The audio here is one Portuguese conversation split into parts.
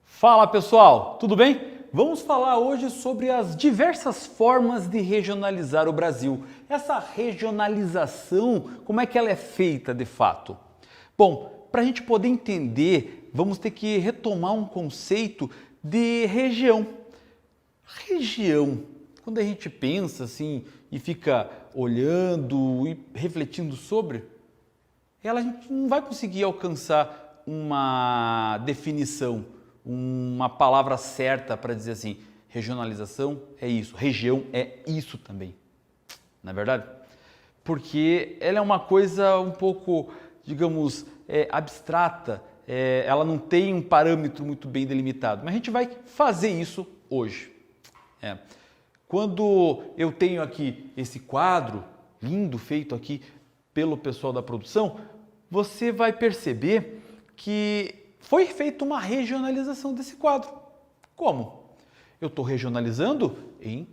Fala pessoal, tudo bem? Vamos falar hoje sobre as diversas formas de regionalizar o Brasil. Essa regionalização, como é que ela é feita de fato? Bom, para a gente poder entender, vamos ter que retomar um conceito de região. Região, quando a gente pensa assim e fica olhando e refletindo sobre, a gente não vai conseguir alcançar uma definição, uma palavra certa para dizer assim, regionalização é isso, região é isso também, não é verdade? Porque ela é uma coisa um pouco, digamos, abstrata, ela não tem um parâmetro muito bem delimitado, mas a gente vai fazer isso hoje. Quando eu tenho aqui esse quadro lindo feito aqui pelo pessoal da produção, você vai perceber que foi feita uma regionalização desse quadro. Como? Eu estou regionalizando em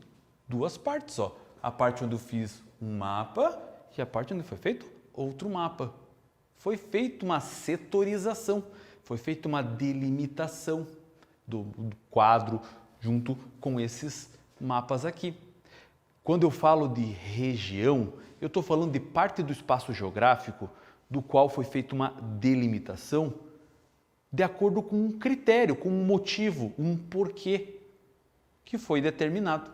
duas partes. Ó. A parte onde eu fiz um mapa e a parte onde foi feito outro mapa. Foi feita uma setorização, foi feita uma delimitação do quadro junto com esses mapas aqui. Quando eu falo de região, eu estou falando de parte do espaço geográfico do qual foi feita uma delimitação de acordo com um critério, com um motivo, um porquê que foi determinado.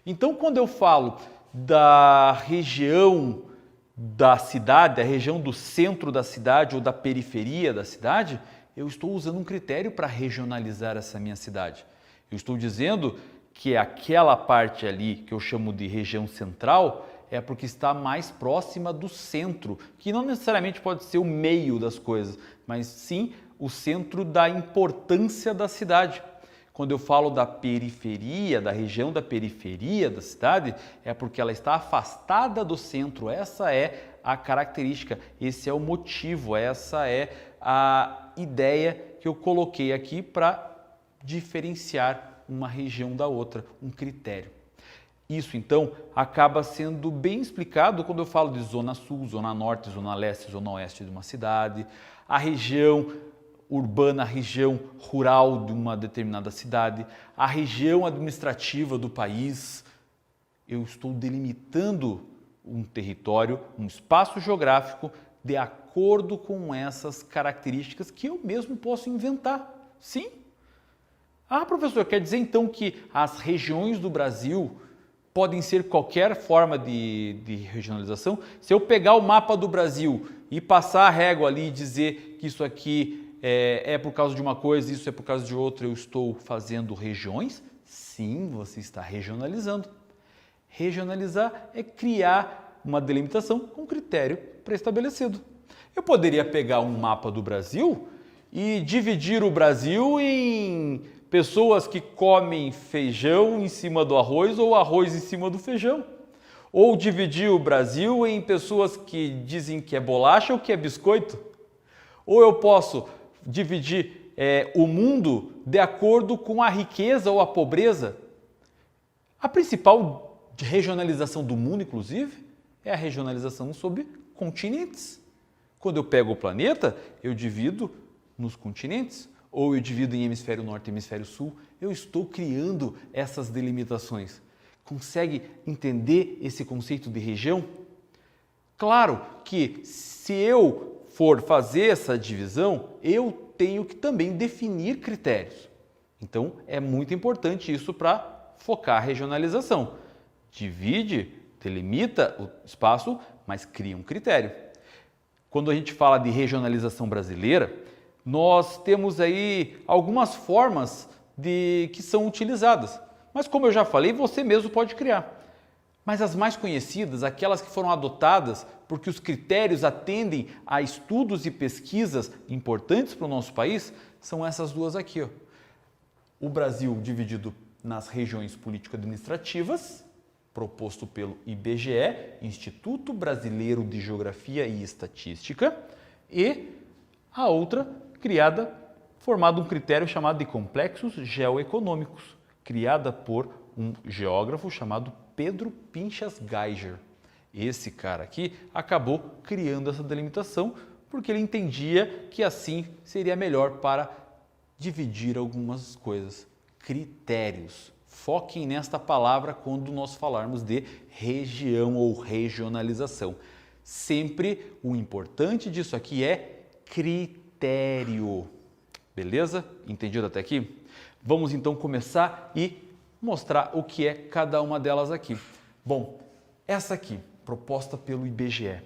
Então, quando eu falo da região da cidade, a região do centro da cidade ou da periferia da cidade, eu estou usando um critério para regionalizar essa minha cidade. Eu estou dizendo que aquela parte ali que eu chamo de região central é porque está mais próxima do centro, que não necessariamente pode ser o meio das coisas, mas sim o centro da importância da cidade. Quando eu falo da periferia, da região da periferia da cidade, é porque ela está afastada do centro. Essa é a característica, esse é o motivo, essa é a ideia que eu coloquei aqui para diferenciar uma região da outra, um critério. Isso, então, acaba sendo bem explicado quando eu falo de zona sul, zona norte, zona leste, zona oeste de uma cidade, a região urbana, a região rural de uma determinada cidade, a região administrativa do país. Eu estou delimitando um território, um espaço geográfico de acordo com essas características que eu mesmo posso inventar. Sim. Ah, professor, quer dizer então que as regiões do Brasil podem ser qualquer forma de regionalização? Se eu pegar o mapa do Brasil e passar a régua ali e dizer que isso aqui é por causa de uma coisa, isso é por causa de outra, eu estou fazendo regiões? Sim, você está regionalizando. Regionalizar é criar uma delimitação com critério pré-estabelecido. Eu poderia pegar um mapa do Brasil e dividir o Brasil em pessoas que comem feijão em cima do arroz ou arroz em cima do feijão. Ou dividir o Brasil em pessoas que dizem que é bolacha ou que é biscoito. Ou eu posso dividir o mundo de acordo com a riqueza ou a pobreza. A principal regionalização do mundo, inclusive, é a regionalização sobre continentes. Quando eu pego o planeta, eu divido nos continentes, ou eu divido em hemisfério norte e hemisfério sul, eu estou criando essas delimitações. Consegue entender esse conceito de região? Claro que se eu for fazer essa divisão, eu tenho que também definir critérios. Então, é muito importante isso para focar a regionalização. Divide, delimita o espaço, mas cria um critério. Quando a gente fala de regionalização brasileira, nós temos aí algumas formas que são utilizadas. Mas como eu já falei, você mesmo pode criar. Mas as mais conhecidas, aquelas que foram adotadas porque os critérios atendem a estudos e pesquisas importantes para o nosso país, são essas duas aqui. Ó. O Brasil dividido nas regiões político-administrativas proposto pelo IBGE, Instituto Brasileiro de Geografia e Estatística, e a outra formado um critério chamado de complexos geoeconômicos, criada por um geógrafo chamado Pedro Pinchas Geiger. Esse cara aqui acabou criando essa delimitação porque ele entendia que assim seria melhor para dividir algumas coisas. Critérios. Foquem nesta palavra quando nós falarmos de região ou regionalização. Sempre o importante disso aqui é critério. Beleza? Entendido até aqui? Vamos então começar e mostrar o que é cada uma delas aqui. Bom, essa aqui, proposta pelo IBGE,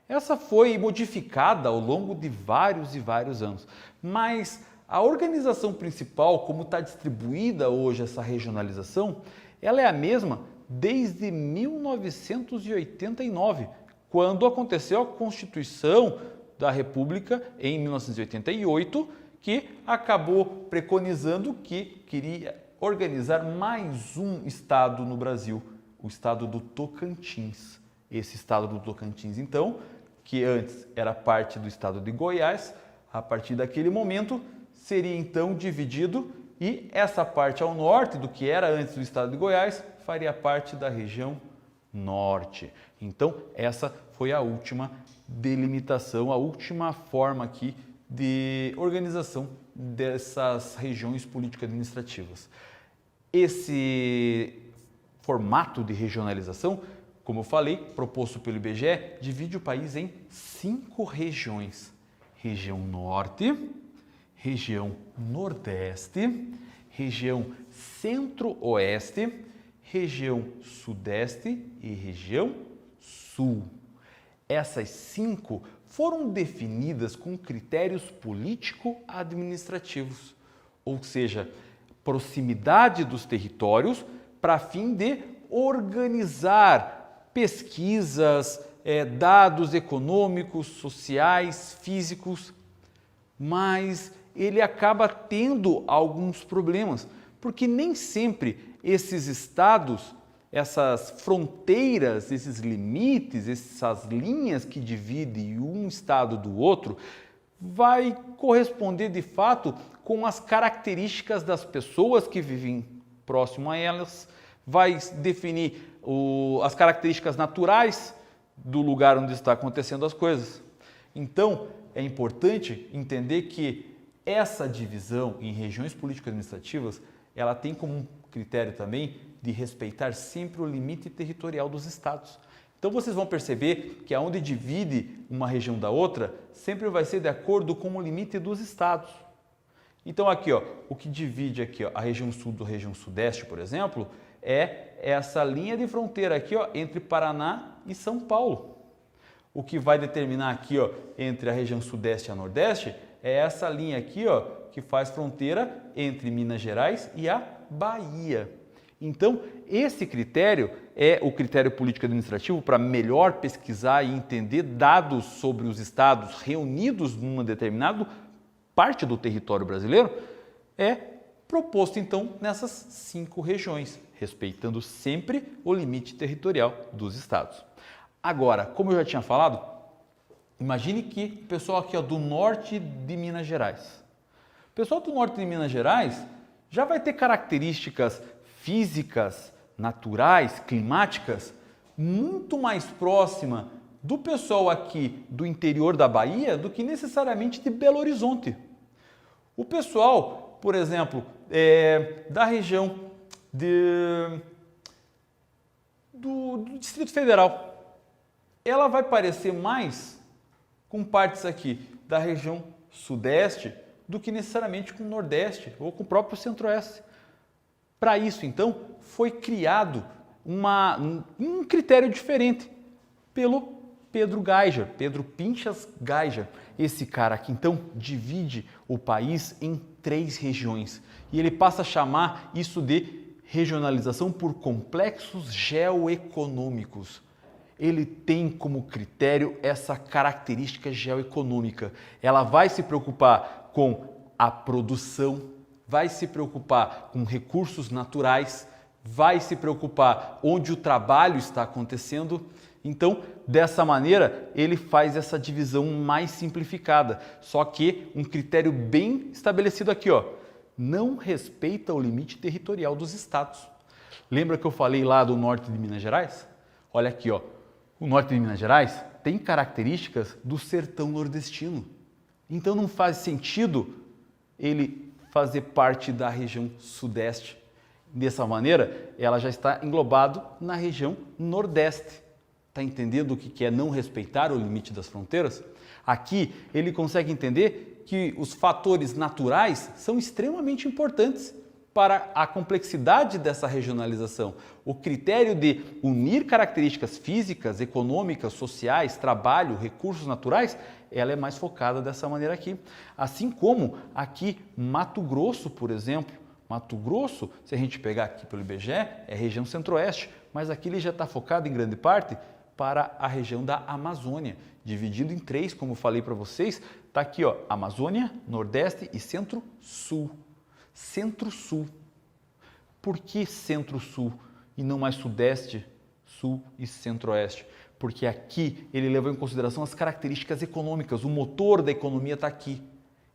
essa foi modificada ao longo de vários e vários anos, mas a organização principal, como está distribuída hoje essa regionalização, ela é a mesma desde 1989, quando aconteceu a Constituição da República em 1988, que acabou preconizando que queria organizar mais um estado no Brasil, o estado do Tocantins. Esse estado do Tocantins, então, que antes era parte do estado de Goiás, a partir daquele momento seria então dividido e essa parte ao norte do que era antes do estado de Goiás faria parte da região norte. Então, essa foi a última delimitação, a última forma aqui de organização dessas regiões político-administrativas. Esse formato de regionalização, como eu falei, proposto pelo IBGE, divide o país em 5 regiões. Região Norte, região Nordeste, região Centro-Oeste, região Sudeste e região Sul. Essas 5 foram definidas com critérios político-administrativos, ou seja, proximidade dos territórios para fim de organizar pesquisas, dados econômicos, sociais, físicos, mas ele acaba tendo alguns problemas, porque nem sempre esses estados, essas fronteiras, esses limites, essas linhas que dividem um estado do outro, vai corresponder de fato com as características das pessoas que vivem próximo a elas, vai definir as características naturais do lugar onde está acontecendo as coisas. Então, é importante entender que essa divisão em regiões político-administrativas, ela tem como um critério também de respeitar sempre o limite territorial dos estados. Então vocês vão perceber que aonde divide uma região da outra, sempre vai ser de acordo com o limite dos estados. Então aqui, ó, o que divide aqui, ó, a região sul da região sudeste, por exemplo, é essa linha de fronteira aqui, ó, entre Paraná e São Paulo. O que vai determinar aqui, ó, entre a região sudeste e a nordeste é essa linha aqui, ó, que faz fronteira entre Minas Gerais e a Bahia. Então, esse critério é o critério político-administrativo para melhor pesquisar e entender dados sobre os estados reunidos numa determinada parte do território brasileiro, é proposto então nessas 5 regiões, respeitando sempre o limite territorial dos estados. Agora, como eu já tinha falado, imagine que o pessoal aqui, ó, do norte de Minas Gerais. O pessoal do norte de Minas Gerais já vai ter características físicas, naturais, climáticas, muito mais próxima do pessoal aqui do interior da Bahia do que necessariamente de Belo Horizonte. O pessoal, por exemplo, da região do Distrito Federal, ela vai parecer mais com partes aqui da região sudeste do que necessariamente com o nordeste ou com o próprio centro-oeste. Para isso, então, foi criado um critério diferente pelo Pedro Geiger, Pedro Pinchas Geiger. Esse cara aqui, então, divide o país em 3 regiões e ele passa a chamar isso de regionalização por complexos geoeconômicos. Ele tem como critério essa característica geoeconômica. Ela vai se preocupar com a produção, vai se preocupar com recursos naturais, vai se preocupar onde o trabalho está acontecendo. Então, dessa maneira, ele faz essa divisão mais simplificada, só que um critério bem estabelecido aqui, ó, não respeita o limite territorial dos estados. Lembra que eu falei lá do norte de Minas Gerais? Olha aqui, ó, o norte de Minas Gerais tem características do sertão nordestino. Então não faz sentido ele fazer parte da região sudeste. Dessa maneira, ela já está englobado na região nordeste. Está entendendo o que é não respeitar o limite das fronteiras? Aqui ele consegue entender que os fatores naturais são extremamente importantes para a complexidade dessa regionalização. O critério de unir características físicas, econômicas, sociais, trabalho, recursos naturais, ela é mais focada dessa maneira aqui. Assim como aqui Mato Grosso, por exemplo. Mato Grosso, se a gente pegar aqui pelo IBGE, é região centro-oeste, mas aqui ele já está focado em grande parte para a região da Amazônia, dividido em três, como eu falei para vocês, está aqui, ó, Amazônia, Nordeste e Centro-Sul. Centro-Sul. Por que Centro-Sul e não mais Sudeste, Sul e Centro-Oeste? Porque aqui ele levou em consideração as características econômicas, o motor da economia está aqui.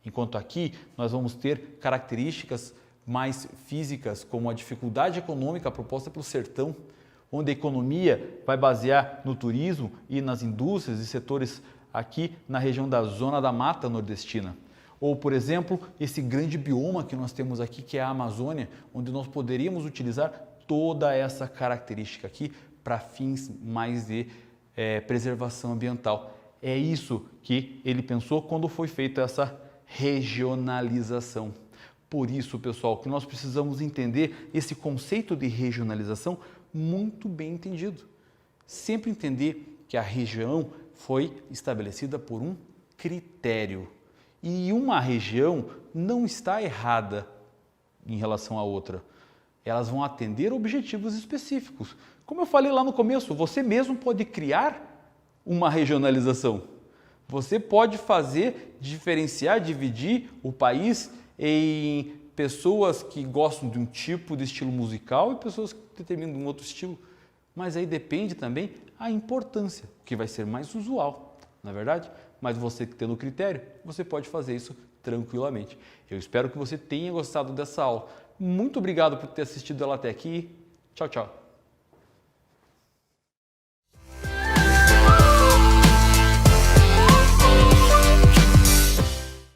Enquanto aqui nós vamos ter características mais físicas, como a dificuldade econômica proposta pelo sertão, onde a economia vai basear no turismo e nas indústrias e setores aqui na região da Zona da Mata Nordestina. Ou, por exemplo, esse grande bioma que nós temos aqui, que é a Amazônia, onde nós poderíamos utilizar toda essa característica aqui para fins mais de preservação ambiental. É isso que ele pensou quando foi feita essa regionalização. Por isso, pessoal, que nós precisamos entender esse conceito de regionalização muito bem entendido. Sempre entender que a região foi estabelecida por um critério. E uma região não está errada em relação à outra. Elas vão atender objetivos específicos. Como eu falei lá no começo, você mesmo pode criar uma regionalização. Você pode fazer, diferenciar, dividir o país em pessoas que gostam de um tipo de estilo musical e pessoas que determinam um outro estilo. Mas aí depende também a importância, o que vai ser mais usual, não é verdade? Mas você tendo critério, você pode fazer isso tranquilamente. Eu espero que você tenha gostado dessa aula. Muito obrigado por ter assistido ela até aqui. Tchau, tchau.